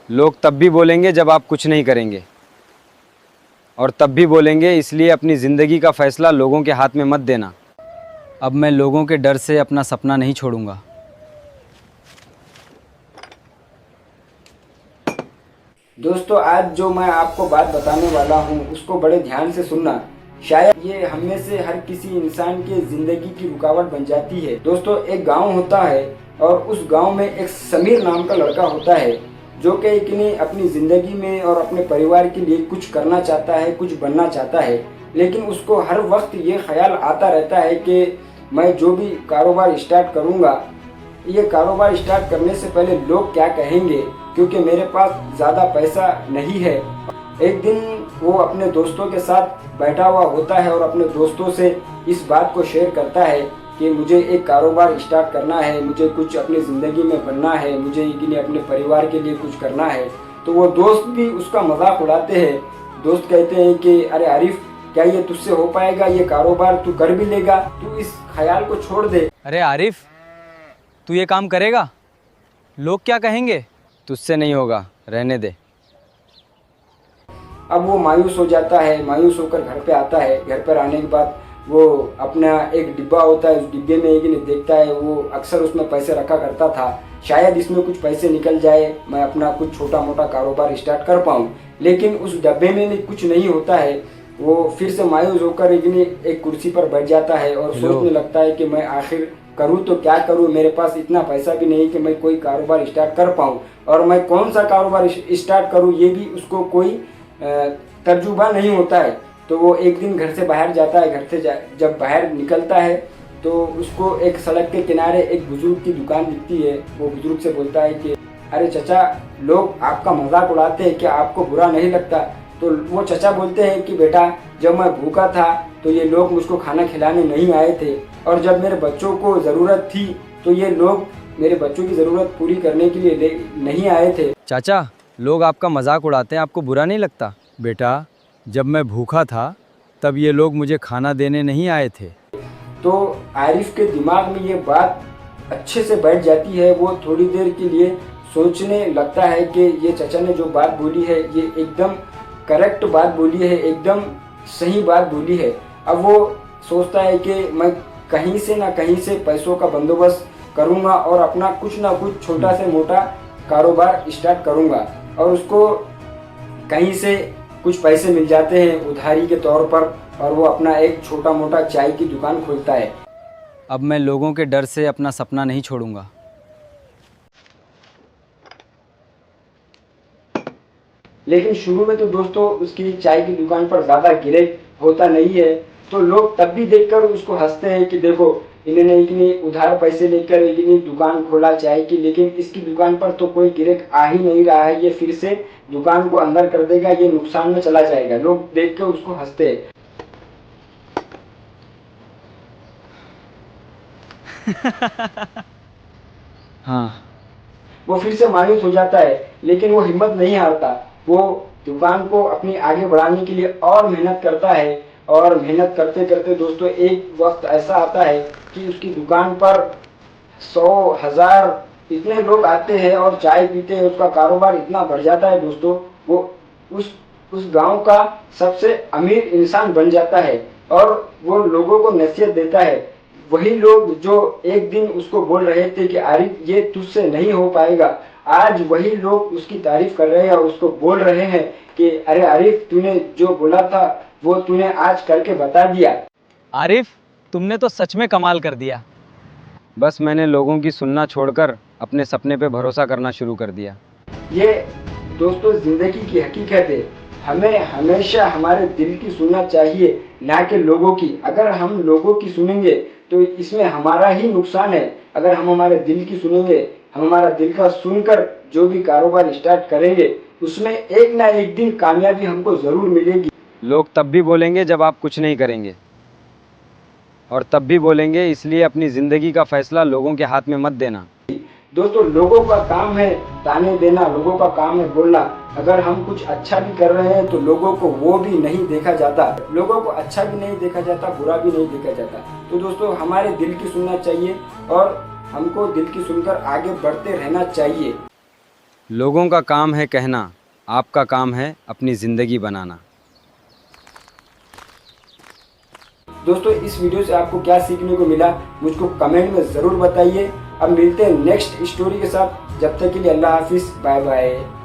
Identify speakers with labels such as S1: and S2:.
S1: लोग तब भी बोलेंगे जब आप कुछ नहीं करेंगे, और तब भी बोलेंगे, इसलिए अपनी ज़िंदगी का फ़ैसला लोगों के हाथ में मत देना। अब मैं लोगों के डर से अपना सपना नहीं छोड़ूंगा।
S2: दोस्तों, आज जो मैं आपको बात बताने वाला हूँ उसको बड़े ध्यान से सुनना। शायद ये हम में से हर किसी इंसान के जिंदगी की रुकावट बन जाती है। दोस्तों, एक गांव होता है और उस गांव में एक समीर नाम का लड़का होता है जो कि अपनी जिंदगी में और अपने परिवार के लिए कुछ करना चाहता है, कुछ बनना चाहता है। लेकिन उसको हर वक्त ये ख्याल आता रहता है कि मैं जो भी कारोबार स्टार्ट करूँगा, ये कारोबार स्टार्ट करने से पहले लोग क्या कहेंगे, क्योंकि मेरे पास ज़्यादा पैसा नहीं है। एक दिन वो अपने दोस्तों के साथ बैठा हुआ होता है और अपने दोस्तों से इस बात को शेयर करता है कि मुझे एक कारोबार स्टार्ट करना है, मुझे कुछ अपनी ज़िंदगी में बनना है, मुझे अपने परिवार के लिए कुछ करना है। तो वो दोस्त भी उसका मजाक उड़ाते हैं। दोस्त कहते हैं कि अरे आरिफ, क्या ये तुझसे हो पाएगा, ये कारोबार तू कर भी लेगा, तू इस ख्याल को छोड़ दे।
S1: अरे आरिफ, तू ये काम करेगा? लोग क्या कहेंगे? तुझसे नहीं होगा, रहने दे।
S2: अब वो मायूस हो जाता है। मायूस होकर घर पे आता है। घर पर आने के बाद वो अपना एक डिब्बा होता है, उस डिब्बे में एक नहीं देखता है। वो अक्सर उसमें पैसे रखा करता था, शायद इसमें कुछ पैसे निकल जाए, मैं अपना कुछ छोटा मोटा कारोबार स्टार्ट कर पाऊँ। लेकिन उस डब्बे में कुछ नहीं होता है। वो फिर से मायूस होकर एक कुर्सी पर बैठ जाता है और सोचने लगता है कि मैं आखिर करूँ तो क्या करूँ, मेरे पास इतना पैसा भी नहीं कि मैं कोई कारोबार स्टार्ट कर पाऊँ, और मैं कौन सा कारोबार स्टार्ट करूँ ये भी उसको कोई तजुर्बा नहीं होता है। तो वो एक दिन घर से बाहर जाता है। घर से जब बाहर निकलता है तो उसको एक सड़क के किनारे एक बुजुर्ग की दुकान दिखती है। वो बुजुर्ग से बोलता है कि अरे चचा, लोग आपका मजाक उड़ाते हैं, क्या आपको बुरा नहीं लगता? तो वो चचा बोलते हैं कि बेटा, जब मैं भूखा था तो ये लोग मुझको खाना खिलाने नहीं आए थे, और जब मेरे बच्चों को ज़रूरत थी तो ये लोग मेरे बच्चों की ज़रूरत पूरी करने के लिए नहीं आए थे।
S1: चाचा, लोग आपका मजाक उड़ाते हैं, आपको बुरा नहीं लगता? बेटा, जब मैं भूखा था तब ये लोग मुझे खाना देने नहीं आए थे।
S2: तो आरिफ के दिमाग में ये बात अच्छे से बैठ जाती है। वो थोड़ी देर के लिए सोचने लगता है कि ये चचा ने जो बात बोली है ये एकदम करेक्ट बात बोली है, एकदम सही बात बोली है। अब वो सोचता है कि मैं कहीं से ना कहीं से पैसों का बंदोबस्त करूँगा और अपना कुछ ना कुछ छोटा से मोटा कारोबार स्टार्ट करूँगा। और उसको कहीं से कुछ पैसे मिल जाते हैं उधारी के तौर पर, और वो अपना एक छोटा मोटा चाय की दुकान खोलता है।
S1: अब मैं लोगों के डर से अपना सपना नहीं छोड़ूंगा।
S2: लेकिन शुरू में तो दोस्तों उसकी चाय की दुकान पर ज़्यादा गिराक होता नहीं है। तो लोग तब भी देखकर उसको हंसते हैं कि देखो, इन्होंने इतनी उधार पैसे लेकर इतनी दुकान खोला चाय की, लेकिन इसकी दुकान पर तो कोई गिराक आ ही नहीं रहा है, ये फिर से दुकान को अंदर कर देगा, ये नुकसान में चला जाएगा। लोग देख कर उसको हंसते हैं।
S1: हाँ।
S2: वो फिर से मायूस हो जाता है, लेकिन वो हिम्मत नहीं हारता। वो दुकान को अपनी आगे बढ़ाने के लिए और मेहनत करता है, और मेहनत करते करते दोस्तों एक वक्त ऐसा आता है कि उसकी दुकान पर 100,000 इतने लोग आते हैं और चाय पीते हैं। उसका कारोबार इतना बढ़ जाता है दोस्तों, वो उस गांव का सबसे अमीर इंसान बन जाता है, और वो लोगों को नसीहत देता है। वही लोग जो एक दिन उसको बोल रहे थे कि आरिफ, ये तुझसे नहीं हो पाएगा, आज वही लोग उसकी तारीफ कर रहे हैं और उसको बोल रहे हैं कि अरे आरिफ, तूने जो बोला था वो तूने आज करके बता दिया।
S1: आरिफ, तुमने तो सच में कमाल कर दिया। बस मैंने लोगों की सुनना छोड़कर अपने सपने पे भरोसा करना शुरू कर दिया।
S2: ये दोस्तों जिंदगी की हकीकत है। हमें हमेशा हमारे दिल की सुनना चाहिए, ना कि लोगों की। अगर हम लोगों की सुनेंगे तो इसमें हमारा ही नुकसान है। अगर हम हमारे दिल की सुनेंगे, हम हमारा दिल का सुनकर जो भी कारोबार स्टार्ट करेंगे, उसमें एक ना एक दिन कामयाबी हमको ज़रूर मिलेगी।
S1: लोग तब भी बोलेंगे जब आप कुछ नहीं करेंगे, और तब भी बोलेंगे, इसलिए अपनी ज़िंदगी का फैसला लोगों के हाथ में मत देना।
S2: दोस्तों, लोगों का काम है ताने देना, लोगों का काम है बोलना। अगर हम कुछ अच्छा भी कर रहे हैं तो लोगों को वो भी नहीं देखा जाता। लोगों को अच्छा भी नहीं देखा जाता, बुरा भी नहीं देखा जाता। तो दोस्तों, हमारे दिल की सुनना चाहिए और हमको दिल की सुनकर आगे बढ़ते रहना चाहिए।
S1: लोगों का काम है कहना, आपका काम है अपनी ज़िंदगी बनाना।
S2: दोस्तों, इस वीडियो से आपको क्या सीखने को मिला मुझको कमेंट में ज़रूर बताइए। अब मिलते हैं नेक्स्ट स्टोरी के साथ। जब तक के लिए अल्लाह हाफिज़, बाय बाय।